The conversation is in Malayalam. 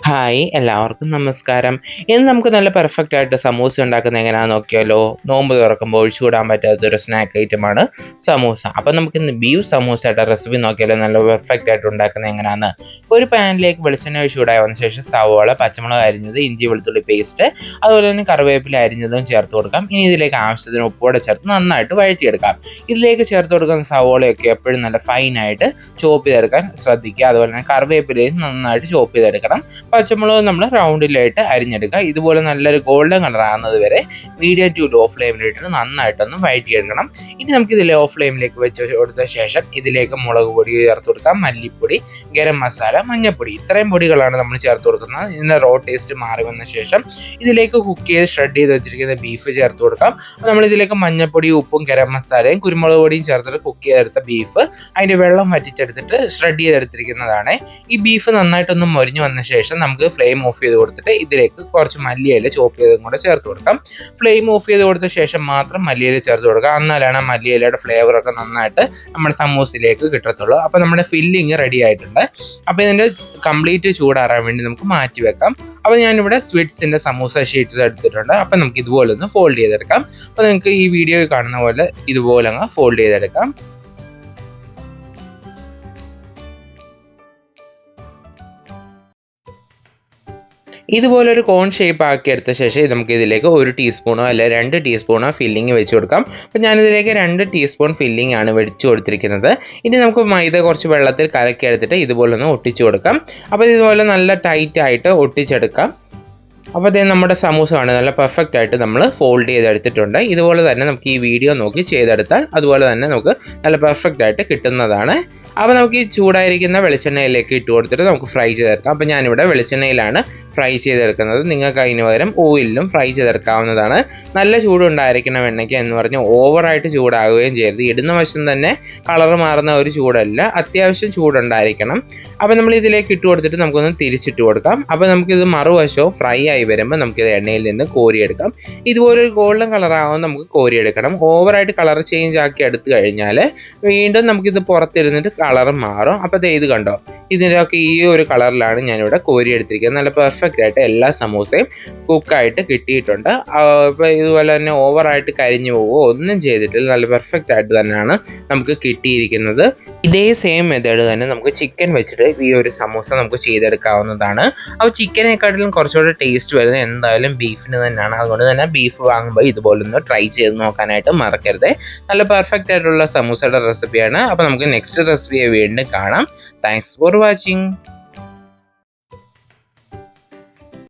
ഹായ് എല്ലാവർക്കും നമസ്കാരം. ഇന്ന് നമുക്ക് നല്ല പെർഫെക്റ്റ് ആയിട്ട് സമൂസ ഉണ്ടാക്കുന്നത് എങ്ങനെയാണെന്ന് നോക്കിയാലോ. നോമ്പ് തുറക്കുമ്പോൾ ഒഴിച്ചുകൂടാൻ പറ്റാത്തൊരു സ്നാക്ക് ഐറ്റമാണ് സമൂസ. അപ്പം നമുക്ക് ഇന്ന് ബീഫ് സമൂസയുടെ റെസിപ്പി നോക്കിയാലോ, നല്ല പെർഫെക്റ്റ് ആയിട്ട് ഉണ്ടാക്കുന്നത് എങ്ങനെയാണെന്ന്. ഒരു പാനിലേക്ക് വെളിച്ചെണ്ണ ചൂടായി വന്ന ശേഷം സവോള, പച്ചമുളക് അരിഞ്ഞത്, ഇഞ്ചി വെളുത്തുള്ളി പേസ്റ്റ്, അതുപോലെ തന്നെ കറിവേപ്പില അരിഞ്ഞതും ചേർത്ത് കൊടുക്കാം. ഇനി ഇതിലേക്ക് ആവശ്യത്തിന് ഉപ്പോടെ ചേർത്ത് നന്നായിട്ട് വഴറ്റിയെടുക്കാം. ഇതിലേക്ക് ചേർത്ത് കൊടുക്കുന്ന സവോളയൊക്കെ എപ്പോഴും നല്ല ഫൈനായിട്ട് ചോപ്പ് ചെയ്തെടുക്കാൻ ശ്രദ്ധിക്കുക. അതുപോലെ തന്നെ കറിവേപ്പിലയും നന്നായിട്ട് ചോപ്പ് ചെയ്തെടുക്കണം. പച്ചമുളക് നമ്മൾ റൗണ്ടിലായിട്ട് അരിഞ്ഞെടുക്കുക. ഇതുപോലെ നല്ലൊരു ഗോൾഡൻ കളർ ആകുന്നത് വരെ മീഡിയം ടു ലോ ഫ്ലെയിമിലിട്ട് നന്നായിട്ടൊന്ന് വഴറ്റിയെടുക്കണം. ഇനി നമുക്കിത് ലോ ഫ്ലെയിമിലേക്ക് വെച്ച് കൊടുത്ത ശേഷം ഇതിലേക്ക് മുളക് പൊടി ചേർത്ത് കൊടുക്കാം, മല്ലിപ്പൊടി, ഗരം മസാല, മഞ്ഞൾപ്പൊടി, ഇത്രയും പൊടികളാണ് നമ്മൾ ചേർത്ത് കൊടുക്കുന്നത്. ഇതിൻ്റെ റോ ടേസ്റ്റ് മാറി വന്ന ശേഷം ഇതിലേക്ക് കുക്ക് ചെയ്ത് ഷ്രെഡ് ചെയ്ത് വെച്ചിരിക്കുന്ന ബീഫ് ചേർത്ത് കൊടുക്കാം. നമ്മൾ ഇതിലേക്ക് മഞ്ഞൾപ്പൊടി, ഉപ്പും ഗരം മസാലയും കുരുമുളക് പൊടിയും ചേർത്തിട്ട് കുക്ക് ചെയ്തെടുത്ത ബീഫ് അതിൻ്റെ വെള്ളം വറ്റിച്ചെടുത്തിട്ട് ഷ്രെഡ് ചെയ്തെടുത്തിരിക്കുന്നതാണ്. ഈ ബീഫ് നന്നായിട്ടൊന്ന് മൊരിഞ്ഞ് വന്ന ശേഷം നമുക്ക് ഫ്ലെയിം ഓഫ് ചെയ്ത് കൊടുത്തിട്ട് ഇതിലേക്ക് കുറച്ച് മല്ലിയില ചോപ്പ് ചെയ്തും കൂടെ ചേർത്ത് കൊടുക്കാം. ഫ്ലെയിം ഓഫ് ചെയ്ത് കൊടുത്ത ശേഷം മാത്രം മല്ലിയില ചേർത്ത് കൊടുക്കുക. എന്നാലാണ് മല്ലിയിലയുടെ ഫ്ലേവറൊക്കെ നന്നായിട്ട് നമ്മുടെ സമൂസയിലേക്ക് കിട്ടത്തുള്ളൂ. അപ്പോൾ നമ്മുടെ ഫില്ലിങ് റെഡി ആയിട്ടുണ്ട്. അപ്പോൾ ഇതിൻ്റെ കംപ്ലീറ്റ് ചൂടാറാൻ വേണ്ടി നമുക്ക് മാറ്റി വെക്കാം. അപ്പോൾ ഞാനിവിടെ സ്വീറ്റ്സിൻ്റെ സമൂസ ഷീറ്റ്സ് എടുത്തിട്ടുണ്ട്. അപ്പോൾ നമുക്ക് ഇതുപോലെ ഒന്ന് ഫോൾഡ് ചെയ്തെടുക്കാം. അപ്പോൾ നിങ്ങൾക്ക് ഈ വീഡിയോയിൽ കാണുന്ന പോലെ ഇതുപോലെ അങ്ങ് ഫോൾഡ് ചെയ്തെടുക്കാം. ഇതുപോലൊരു കോൺ ഷേപ്പ് ആക്കി എടുത്ത ശേഷം നമുക്ക് ഇതിലേക്ക് 1 ടീസ്പൂണോ അല്ലെ 2 ടീസ്പൂണോ ഫില്ലിങ് വെച്ച് കൊടുക്കാം. അപ്പോൾ ഞാനിതിലേക്ക് 2 ടീസ്പൂൺ ഫില്ലിംഗ് ആണ് വെച്ച് കൊടുത്തിരിക്കുന്നത്. ഇനി നമുക്ക് മൈദ കുറച്ച് വെള്ളത്തിൽ കലക്കി എടുത്തിട്ട് ഇതുപോലെ ഒന്ന് ഒട്ടിച്ചു കൊടുക്കാം. അപ്പോൾ ഇതുപോലെ നല്ല ടൈറ്റ് ആയിട്ട് ഒട്ടിച്ചെടുക്കാം. അപ്പോൾ ഇത് നമ്മുടെ സമൂസ ആണ് നല്ല പെർഫെക്റ്റ് ആയിട്ട് നമ്മൾ ഫോൾഡ് ചെയ്തെടുത്തിട്ടുണ്ട്. ഇതുപോലെ തന്നെ നമുക്ക് ഈ വീഡിയോ നോക്കി ചെയ്തെടുത്താൽ അതുപോലെ തന്നെ നമുക്ക് നല്ല പെർഫെക്റ്റ് ആയിട്ട് കിട്ടുന്നതാണ്. അപ്പോൾ നമുക്ക് ഈ ചൂടായിരിക്കുന്ന വെളിച്ചെണ്ണയിലേക്ക് ഇട്ട് കൊടുത്തിട്ട് നമുക്ക് ഫ്രൈ ചെയ്തെടുക്കാം. അപ്പോൾ ഞാനിവിടെ വെളിച്ചെണ്ണയിലാണ് ഫ്രൈ ചെയ്തെടുക്കുന്നത്. നിങ്ങൾക്ക് അതിന് പകരം ഓയിലിലും ഫ്രൈ ചെയ്തെടുക്കാവുന്നതാണ്. നല്ല ചൂടുണ്ടായിരിക്കണം എണ്ണയ്ക്ക് എന്ന് പറഞ്ഞ് ഓവറായിട്ട് ചൂടാകുകയും ചെയ്യരുത്. ഇടുന്ന വശം തന്നെ കളർ മാറുന്ന ഒരു ചൂടല്ല, അത്യാവശ്യം ചൂടുണ്ടായിരിക്കണം. അപ്പോൾ നമ്മൾ ഇതിലേക്ക് ഇട്ട് കൊടുത്തിട്ട് നമുക്കൊന്ന് തിരിച്ചിട്ട് കൊടുക്കാം. അപ്പോൾ നമുക്കിത് മറുവശവും ഫ്രൈ ആയി വരുമ്പോൾ നമുക്കിത് എണ്ണയിൽ നിന്ന് കോരിയെടുക്കാം. ഇതുപോലൊരു ഗോൾഡൻ കളറാകുമ്പോൾ നമുക്ക് കോരിയെടുക്കണം. ഓവറായിട്ട് കളർ ചേഞ്ച് ആക്കി എടുത്തു കഴിഞ്ഞാൽ വീണ്ടും നമുക്കിത് പുറത്തിരുന്നിട്ട് കളർ മാറും. അപ്പോൾ ഇത് കണ്ടോ, ഇതിൻ്റെയൊക്കെ ഈ ഒരു കളറിലാണ് ഞാനിവിടെ കോരിയെടുത്തിരിക്കുന്നത്. നല്ല പെർഫെക്റ്റ് ആയിട്ട് എല്ലാ സമൂസയും കുക്കായിട്ട് കിട്ടിയിട്ടുണ്ട്. അപ്പോൾ ഇതുപോലെ തന്നെ ഓവറായിട്ട് കരിഞ്ഞു പോവുകയോ ഒന്നും ചെയ്തിട്ടില്ല, നല്ല പെർഫെക്റ്റ് ആയിട്ട് തന്നെയാണ് നമുക്ക് കിട്ടിയിരിക്കുന്നത്. ഇതേ സെയിം മെത്തേഡ് തന്നെ നമുക്ക് ചിക്കൻ വെച്ചിട്ട് ഈ ഒരു സമൂസ നമുക്ക് ചെയ്തെടുക്കാവുന്നതാണ്. അപ്പോൾ ചിക്കനെക്കാട്ടിലും കുറച്ചുകൂടെ ടേസ്റ്റ് വരുന്നത് എന്തായാലും ബീഫിന് തന്നെയാണ്. അതുകൊണ്ട് തന്നെ ബീഫ് വാങ്ങുമ്പോൾ ഇതുപോലൊന്ന് ട്രൈ ചെയ്ത് നോക്കാനായിട്ട് മറക്കരുത്. നല്ല പെർഫെക്റ്റ് ആയിട്ടുള്ള സമൂസയുടെ റെസിപ്പിയാണ്. അപ്പോൾ നമുക്ക് നെക്സ്റ്റ് റെസിപ്പിയെ വീണ്ടും കാണാം. Thanks for watching.